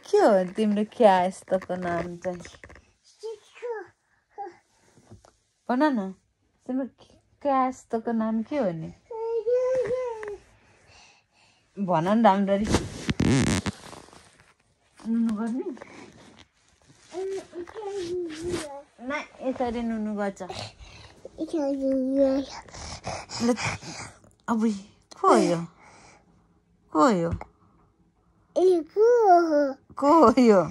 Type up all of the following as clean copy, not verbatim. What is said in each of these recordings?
के हो तिम्रो क्या यस्तोको नाम चाहिँ भन न तिम्रो क्या यस्तोको नाम के हो नि भन न राम्ररी नुनु गर्ने न यसरी नुनु गर्छ अब को हो यो को हो यो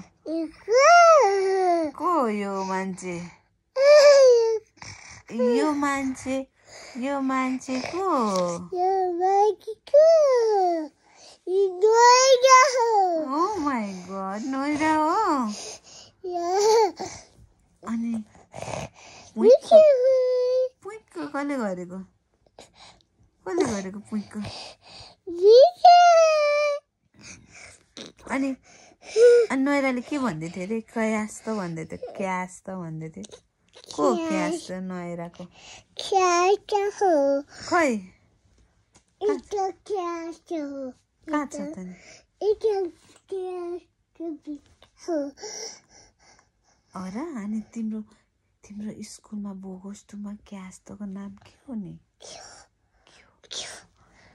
को हो यो मान्छे यो मान्छे को Oh my god, नोइरा हो अनि पुइक्क कसले गरेको पुइक्क अनि नोइराले के भन्दै थियो अरे क्यास त भन्दै थियो को क्यास त नोइराको खै कहाँ छ त नि अरे अनि तिम्रो स्कुलमा बोगोस्टुमा क्यास्टको नाम के हो नि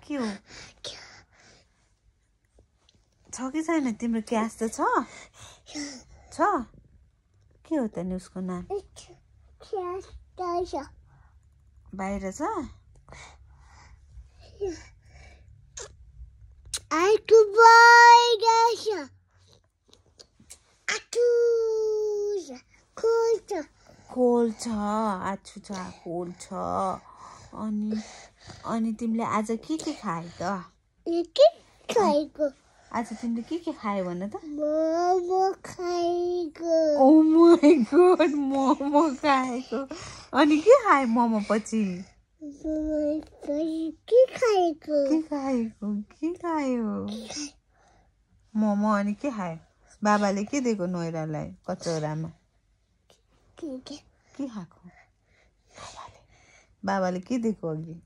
के हो छ कि छैन तिम्रो क्यास्ट छ के हो त नि उसको नाम बाहिर छ कोल छ आछु छ कोल छ अनि तिमीले आज के खाए त आज तिमीले के खायो भन त मोमो खाएको ओ माय गॉड मोमो खाएको अनि के खाए मोमो पछि के खायो मोमो अनि के खायो बाबाले के दिएको नोइरालाई कचौरामा के खाएको बाबाले के दिएको अघि